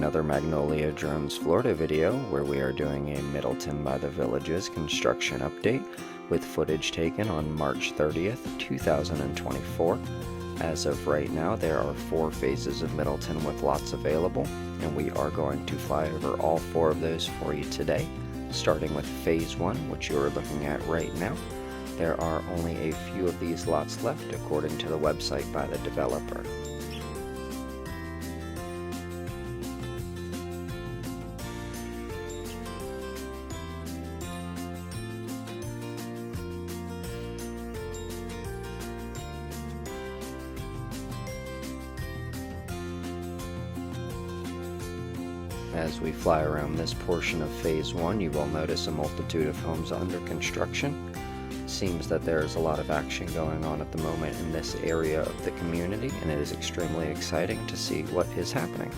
another Magnolia Drones Florida video where we are doing a Middleton by the Villages construction update with footage taken on March 30th, 2024. As of right now, there are 4 phases of Middleton with lots available, and we are going to fly over all 4 of those for you today, starting with Phase 1, which you are looking at right now. There are only a few of these lots left according to the website by the developer. As we fly around this portion of Phase 1, you will notice a multitude of homes under construction. It seems that there is a lot of action going on at the moment in this area of the community, and it is extremely exciting to see what is happening.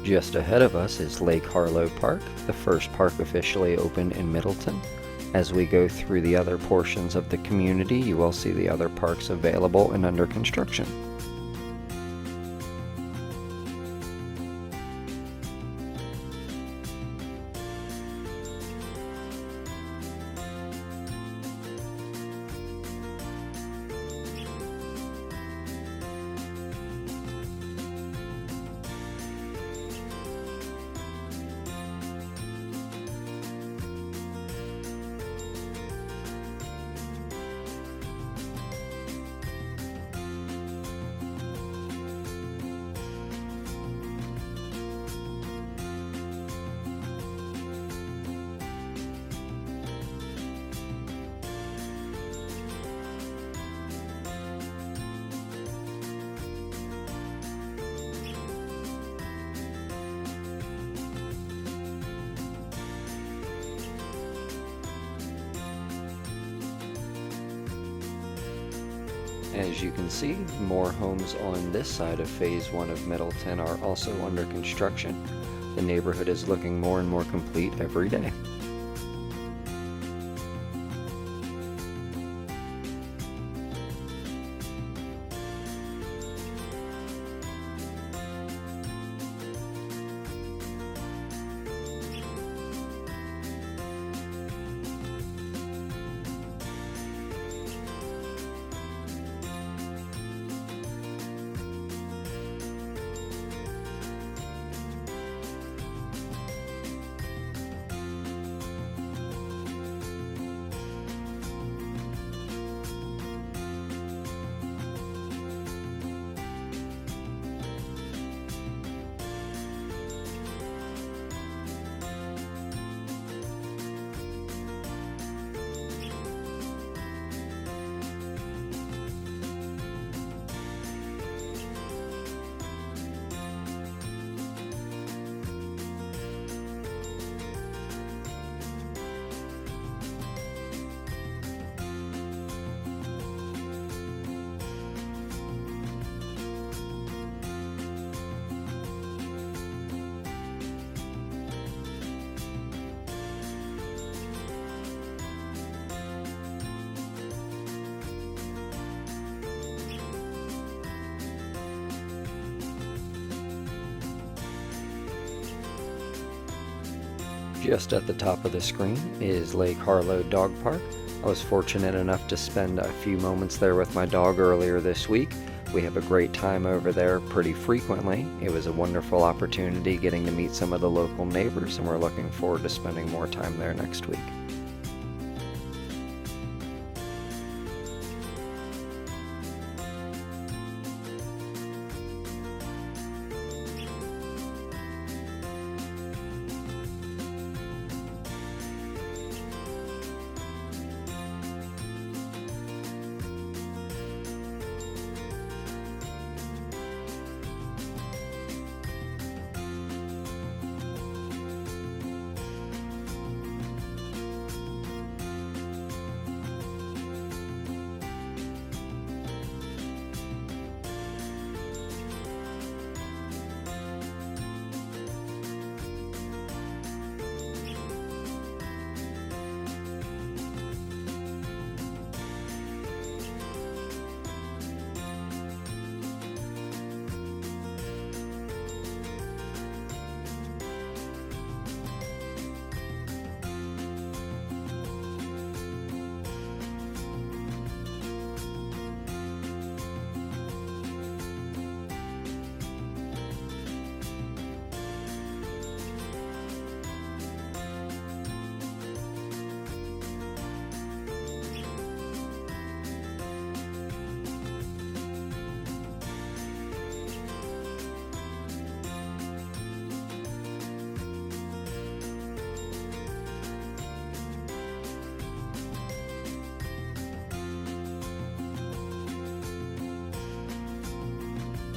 Just ahead of us is Lake Harlow Park, the first park officially opened in Middleton. As we go through the other portions of the community, you will see the other parks available and under construction. As you can see, more homes on this side of Phase 1 of Middleton are also under construction. The neighborhood is looking more and more complete every day. Just at the top of the screen is Lake Harlow Dog Park. I was fortunate enough to spend a few moments there with my dog earlier this week. We have a great time over there pretty frequently. It was a wonderful opportunity getting to meet some of the local neighbors, and we're looking forward to spending more time there next week.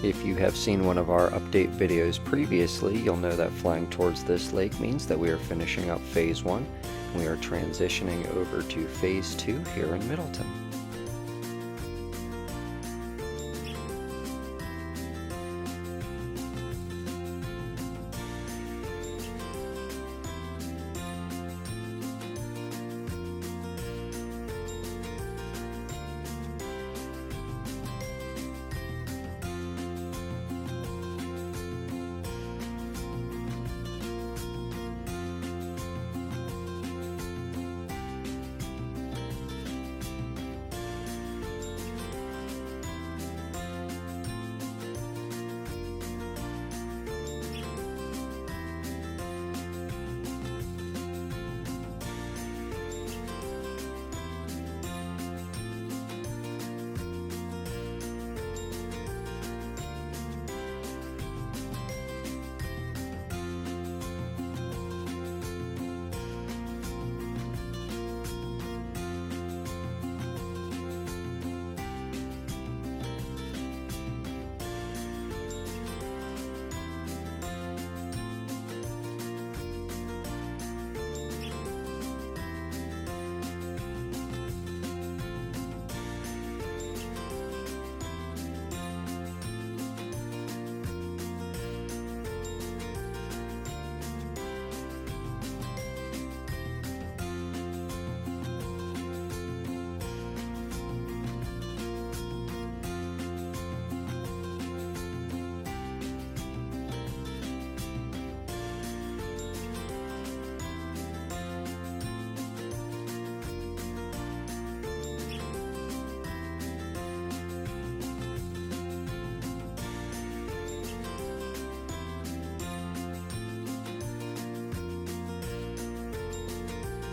If you have seen one of our update videos previously, you'll know that flying towards this lake means that we are finishing up Phase 1, and we are transitioning over to Phase 2 here in Middleton.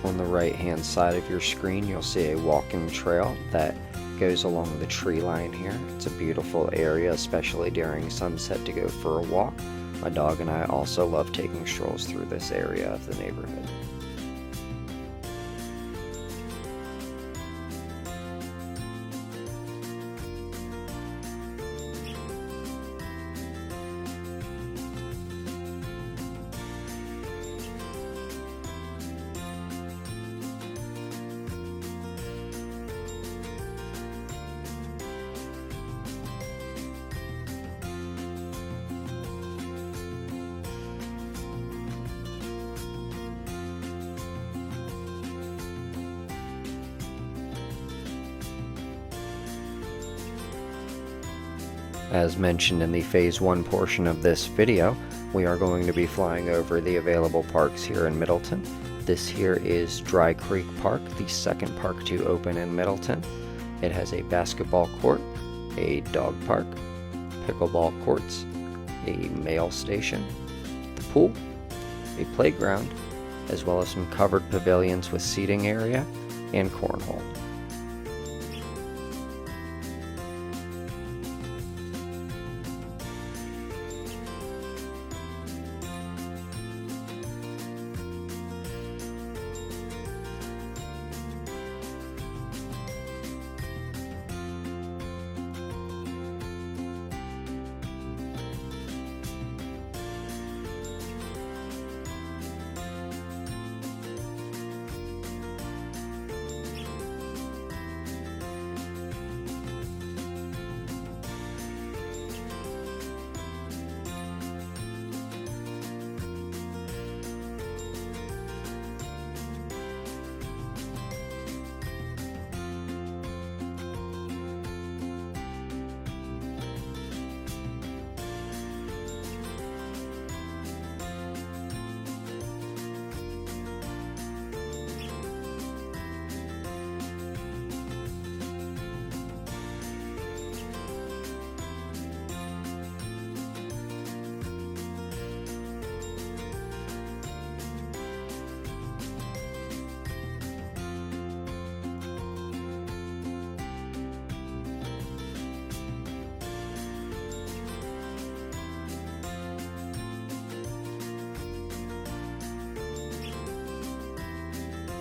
On the right hand side of your screen, you'll see a walking trail that goes along the tree line here. It's a beautiful area, especially during sunset, to go for a walk. My dog and I also love taking strolls through this area of the neighborhood. As mentioned in the Phase 1 portion of this video, We are going to be flying over the available parks here in Middleton. This here is Dry Creek Park, the second park to open in Middleton. It has a basketball court, a dog park, pickleball courts, a mail station, the pool, a playground, as well as some covered pavilions with seating area and cornhole.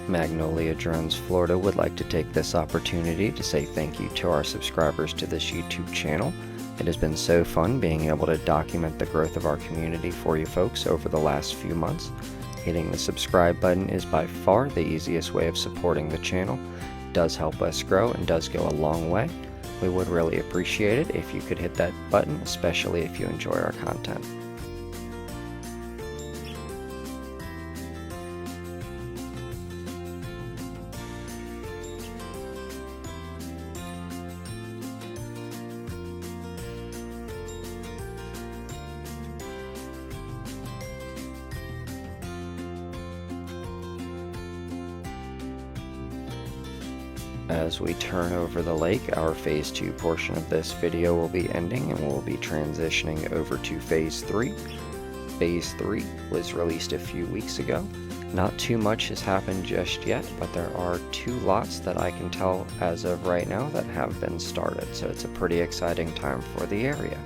Magnolia Drones Florida would like to take this opportunity to say thank you to our subscribers to this YouTube channel. It has been so fun being able to document the growth of our community for you folks over the last few months. Hitting the subscribe button is by far the easiest way of supporting the channel. It does help us grow and does go a long way. We would really appreciate it if you could hit that button, especially if you enjoy our content. As we turn over the lake, our Phase 2 portion of this video will be ending and we'll be transitioning over to Phase 3. Phase 3 was released a few weeks ago. Not too much has happened just yet, but there are 2 lots that I can tell as of right now that have been started, so it's a pretty exciting time for the area.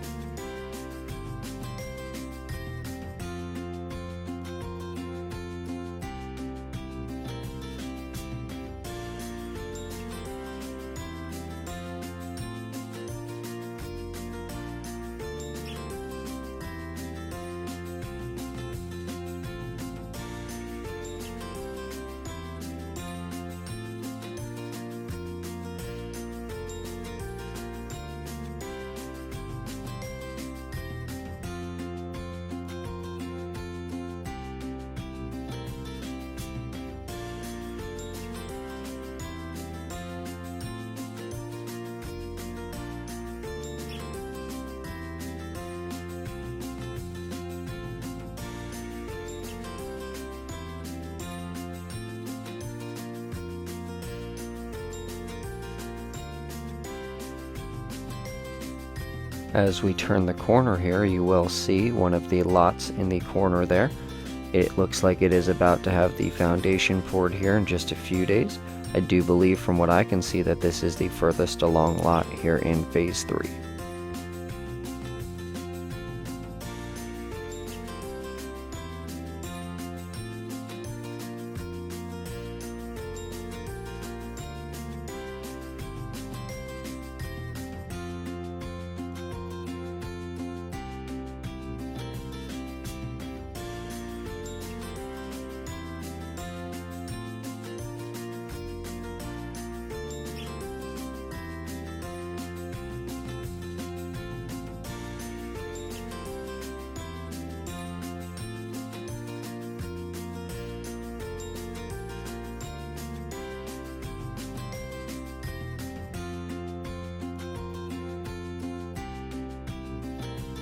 As we turn the corner here, you will see one of the lots in the corner there. It looks like it is about to have the foundation poured here in just a few days. I do believe from what I can see that this is the furthest along lot here in Phase 3.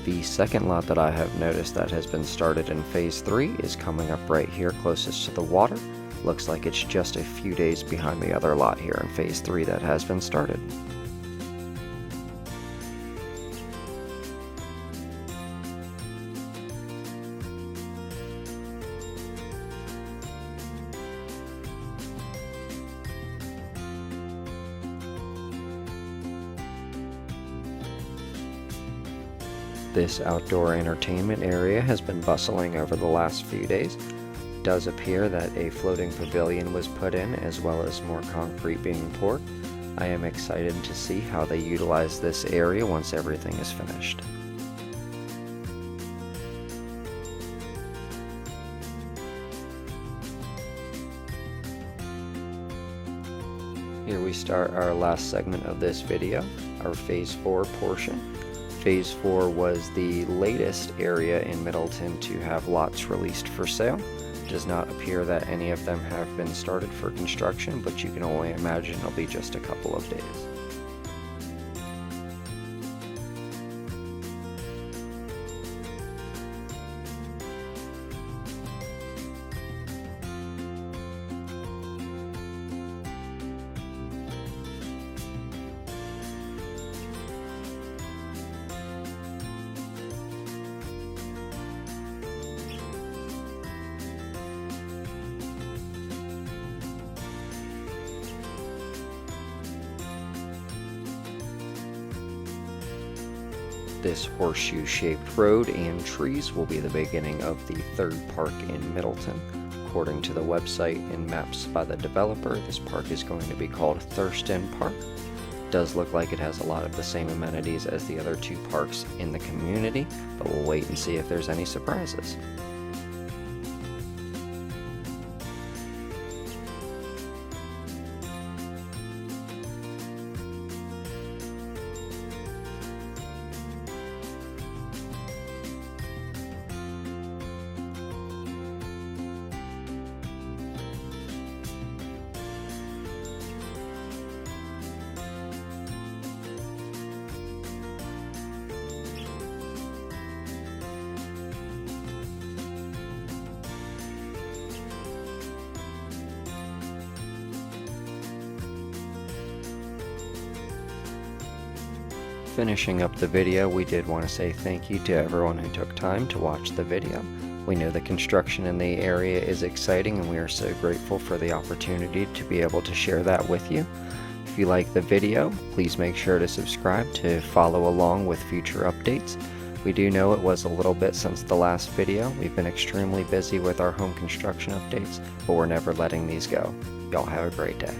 The second lot that I have noticed that has been started in Phase 3 is coming up right here closest to the water. Looks like it's just a few days behind the other lot here in Phase 3 that has been started. This outdoor entertainment area has been bustling over the last few days. It does appear that a floating pavilion was put in, as well as more concrete being poured. I am excited to see how they utilize this area once everything is finished. Here we start our last segment of this video, our Phase 4 portion. Phase 4 was the latest area in Middleton to have lots released for sale. It does not appear that any of them have been started for construction, but you can only imagine it'll be just a couple of days. This horseshoe-shaped road and trees will be the beginning of the third park in Middleton. According to the website and maps by the developer, this park is going to be called Thurston Park. It does look like it has a lot of the same amenities as the other two parks in the community, but we'll wait and see if there's any surprises. Finishing up the video, we did want to say thank you to everyone who took time to watch the video. We know the construction in the area is exciting, and we are so grateful for the opportunity to be able to share that with you. If you like the video, please make sure to subscribe to follow along with future updates. We do know it was a little bit since the last video. We've been extremely busy with our home construction updates, but we're never letting these go. Y'all have a great day.